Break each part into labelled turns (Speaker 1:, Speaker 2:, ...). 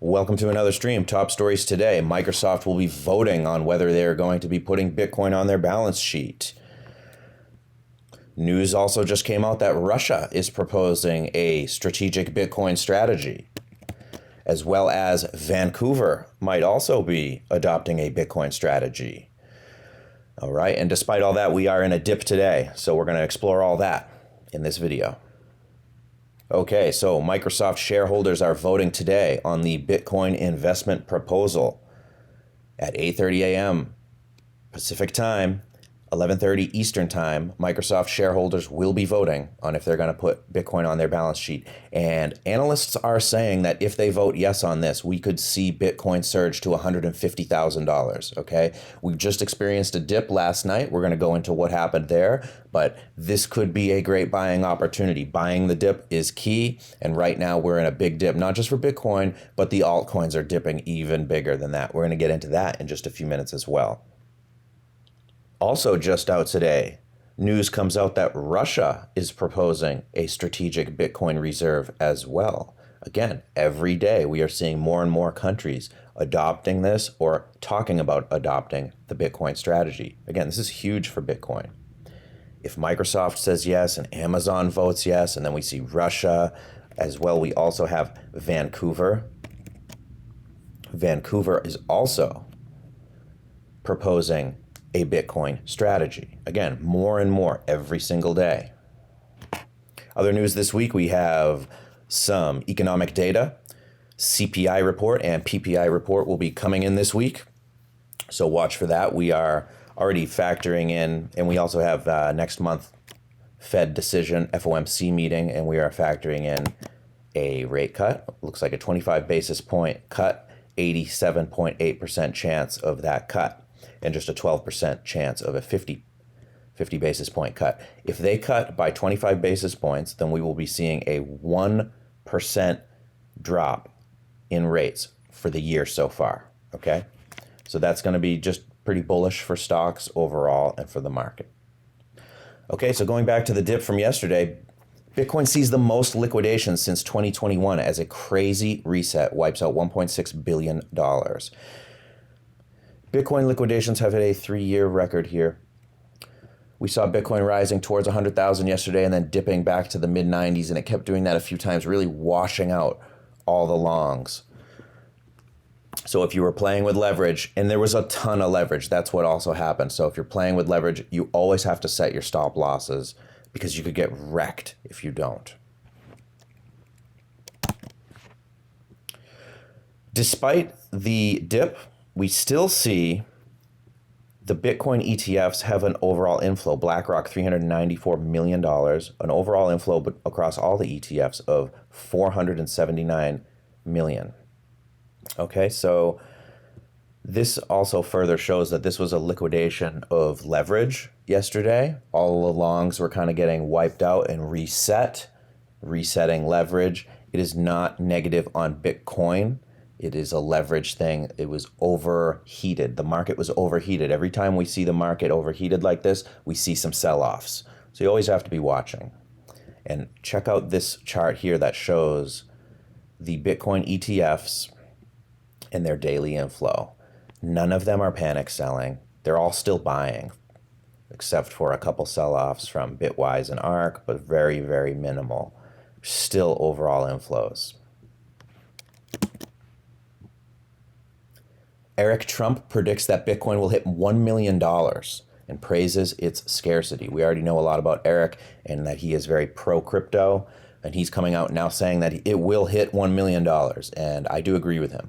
Speaker 1: Welcome to another stream. Top stories today. Microsoft will be voting on whether they are going to be putting Bitcoin on their balance sheet. News also just came out that Russia is proposing a strategic Bitcoin strategy, as well as Vancouver might also be adopting a Bitcoin strategy. All right, and despite all that, we are in a dip today, so we're going to explore all that in this video. Okay, so Microsoft shareholders are voting today on the Bitcoin investment proposal at 8:30 a.m. Pacific time, 11:30 Eastern time. Microsoft shareholders will be voting on if they're going to put Bitcoin on their balance sheet. And analysts are saying that if they vote yes on this, we could see Bitcoin surge to $150,000, okay? We've just experienced a dip last night. We're going to go into what happened there, but this could be a great buying opportunity. Buying the dip is key, and right now we're in a big dip, not just for Bitcoin, but the altcoins are dipping even bigger than that. We're going to get into that in just a few minutes as well. Also just out today, news comes out that Russia is proposing a strategic Bitcoin reserve as well. Again, every day we are seeing more and more countries adopting this or talking about adopting the Bitcoin strategy. Again, this is huge for Bitcoin. If Microsoft says yes and Amazon votes yes, and then we see Russia as well, we also have Vancouver. Vancouver is also proposing a Bitcoin strategy. Again, more and more every single day. Other news this week, we have some economic data. CPI report and PPI report will be coming in this week, so watch for that. We are already factoring in, and we also have next month Fed decision, FOMC meeting, and we are factoring in a rate cut. Looks like a 25 basis point cut, 87.8% chance of that cut, and just a 12% chance of a 50 basis point cut. If they cut by 25 basis points, then we will be seeing a 1% drop in rates for the year so far, okay? So that's going to be just pretty bullish for stocks overall and for the market. Okay, so going back to the dip from yesterday, Bitcoin sees the most liquidations since 2021 as a crazy reset wipes out $1.6 billion. Bitcoin liquidations have hit a 3-year record here. We saw Bitcoin rising towards 100,000 yesterday and then dipping back to the mid-90s, and it kept doing that a few times, really washing out all the longs. So if you were playing with leverage, and there was a ton of leverage, that's what also happened. So if you're playing with leverage, you always have to set your stop losses because you could get wrecked if you don't. Despite the dip, we still see the Bitcoin ETFs have an overall inflow. BlackRock, $394 million, an overall inflow across all the ETFs of $479 million. Okay, so this also further shows that this was a liquidation of leverage yesterday. All the longs were kind of getting wiped out and resetting leverage. It is not negative on Bitcoin. It is a leverage thing. It was overheated. The market was overheated. Every time we see the market overheated like this, we see some sell-offs. So you always have to be watching. And check out this chart here that shows the Bitcoin ETFs and their daily inflow. None of them are panic selling. They're all still buying, except for a couple sell-offs from Bitwise and ARK, but very, very minimal. Still overall inflows. Eric Trump predicts that Bitcoin will hit $1 million and praises its scarcity. We already know a lot about Eric and that he is very pro-crypto, and he's coming out now saying that it will hit $1 million, and I do agree with him.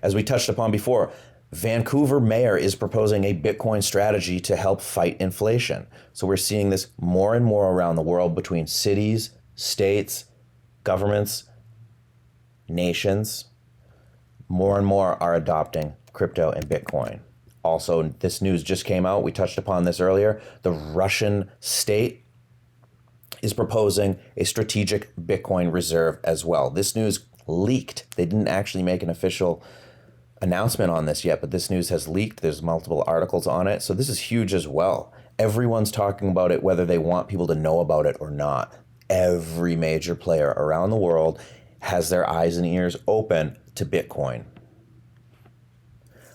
Speaker 1: As we touched upon before, Vancouver mayor is proposing a Bitcoin strategy to help fight inflation. So we're seeing this more and more around the world between cities, states, governments, nations. More and more are adopting crypto and Bitcoin. Also, this news just came out. We touched upon this earlier. The Russian state is proposing a strategic Bitcoin reserve as well. This news leaked. They didn't actually make an official announcement on this yet, but this news has leaked. There's multiple articles on it. So this is huge as well. Everyone's talking about it, whether they want people to know about it or not. Every major player around the world has their eyes and ears open to Bitcoin.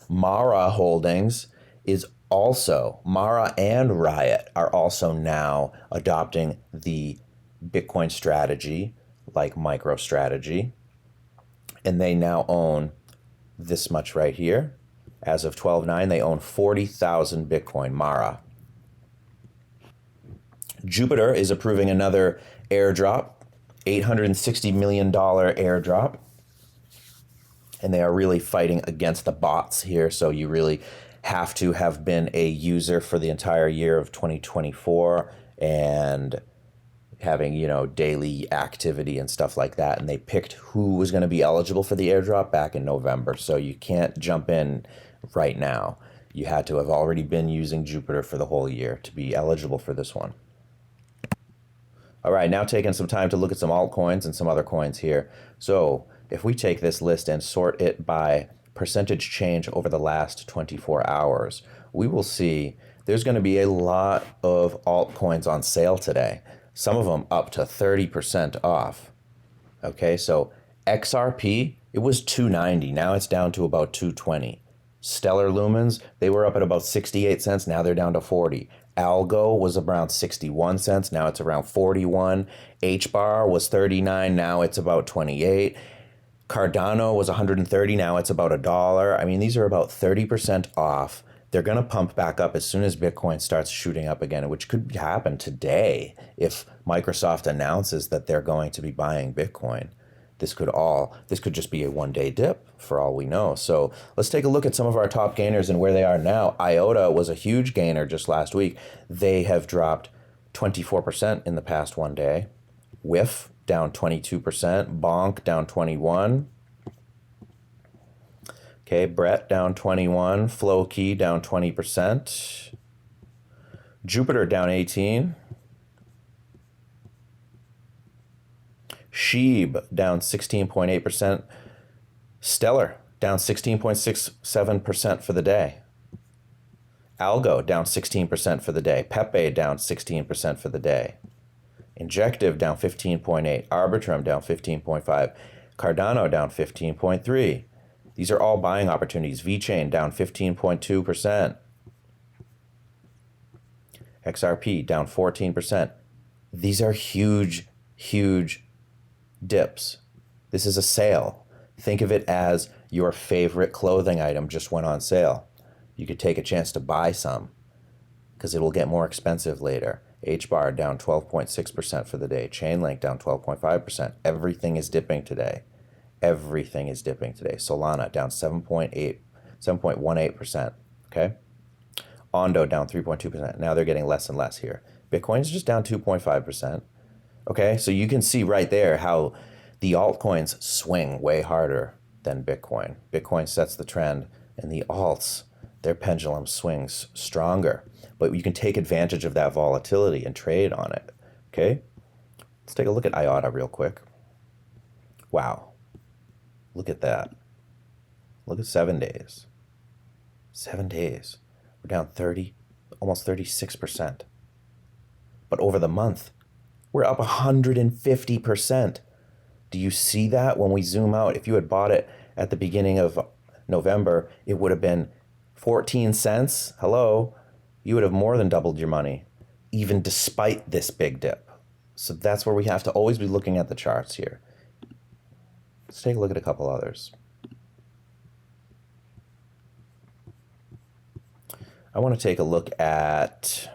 Speaker 1: Mara Holdings is also, Mara and RIOT are also now adopting the Bitcoin strategy, like MicroStrategy, and they now own this much right here. As of 12/9, they own 40,000 Bitcoin, Mara. Jupiter is approving another airdrop, $860 million airdrop. And they are really fighting against the bots here. So you really have to have been a user for the entire year of 2024 and having, daily activity and stuff like that. And they picked who was going to be eligible for the airdrop back in November. So you can't jump in right now. You had to have already been using Jupiter for the whole year to be eligible for this one. All right, now taking some time to look at some altcoins and some other coins here. So if we take this list and sort it by percentage change over the last 24 hours, we will see there's going to be a lot of altcoins on sale today. Some of them up to 30% off. Okay, so XRP, it was $2.90. Now it's down to about $2.20. Stellar Lumens, they were up at about 68 cents. Now they're down to 40. Algo was around 61 cents. Now it's around 41. hbar was 39. Now it's about 28. Cardano was 130. Now it's about $1. I mean, these are about 30% off. They're going to pump back up as soon as Bitcoin starts shooting up again, which could happen today if Microsoft announces that they're going to be buying Bitcoin. This could just be a one-day dip for all we know. So let's take a look at some of our top gainers and where they are now. Iota was a huge gainer just last week. They have dropped 24% in the past one day. WIF down 22%. Bonk down 21%. Okay, Brett down 21%. Floki down 20%. Jupiter down 18%. Shib down 16.8%. Stellar down 16.67% for the day. Algo down 16% for the day. Pepe down 16% for the day. Injective down 15.8%. Arbitrum down 15.5%. Cardano down 15.3%. These are all buying opportunities. Vechain down 15.2%. XRP down 14%. These are huge, huge dips. This is a sale. Think of it as your favorite clothing item just went on sale. You could take a chance to buy some because it will get more expensive later. hbar down 12.6% for the day. Chainlink down 12.5%. Everything is dipping today. Everything is dipping today. Solana down 7.18%. Okay. Ondo down 3.2%. Now they're getting less and less here. Bitcoin is just down 2.5%. Okay, so you can see right there how the altcoins swing way harder than Bitcoin. Bitcoin sets the trend, and the alts, their pendulum swings stronger. But you can take advantage of that volatility and trade on it. Okay, let's take a look at IOTA real quick. Wow, look at that. Look at 7 days. 7 days. We're down 30, almost 36%. But over the month, we're up 150%. Do you see that when we zoom out? If you had bought it at the beginning of November, it would have been 14 cents. Hello, you would have more than doubled your money, even despite this big dip. So that's where we have to always be looking at the charts here. Let's take a look at a couple others. I want to take a look at...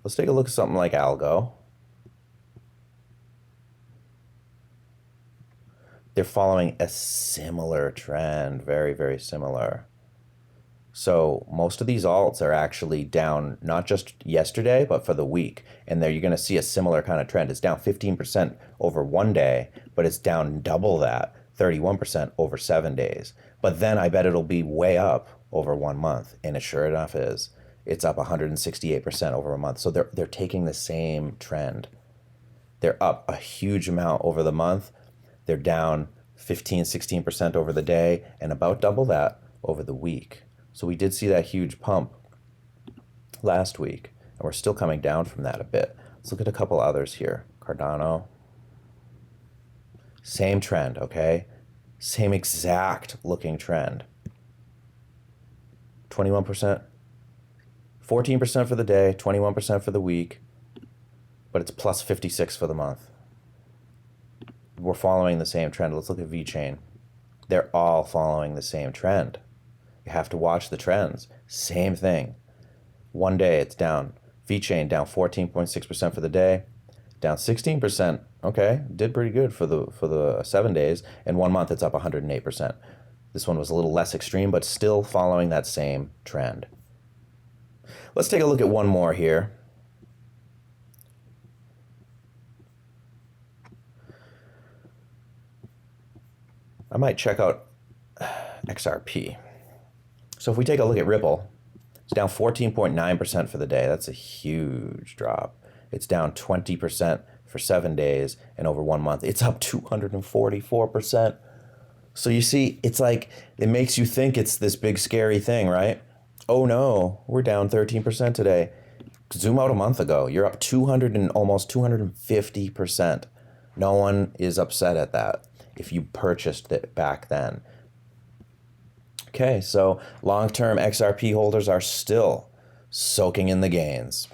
Speaker 1: Let's take a look at something like algo. They're following a similar trend, very, very similar. So most of these alts are actually down, not just yesterday, but for the week. And there you're going to see a similar kind of trend. It's down 15% over one day, but it's down double that, 31% over 7 days. But then I bet it'll be way up over 1 month. And it sure enough is. It's up 168% over a month. So they're taking the same trend. They're up a huge amount over the month. They're down 15, 16% over the day and about double that over the week. So we did see that huge pump last week, and we're still coming down from that a bit. Let's look at a couple others here. Cardano, Same trend, okay? Same exact looking trend. 21%, 14% for the day, 21% for the week, but it's plus 56 for the month. We're following the same trend. Let's look at vechain. They're all following the same trend. You have to watch the trends. Same thing. One day it's down. vechain down 14.6% for the day, down 16%. Okay, did pretty good for the 7 days. In 1 month, it's up 108%. This one was a little less extreme, but still following that same trend. Let's take a look at one more here. I might check out XRP. So if we take a look at Ripple, it's down 14.9% for the day. That's a huge drop. It's down 20% for 7 days, and over 1 month, it's up 244%. So you see, it's like, it makes you think it's this big scary thing, right? Oh no, we're down 13% today. Zoom out a month ago, you're up almost 250%. No one is upset at that if you purchased it back then. Okay, so long-term XRP holders are still soaking in the gains.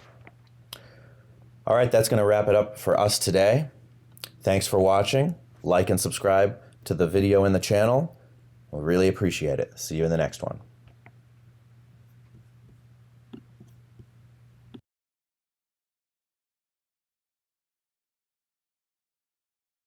Speaker 1: All right, that's going to wrap it up for us today. Thanks for watching. Like and subscribe to the video in the channel. We'll really appreciate it. See you in the next one.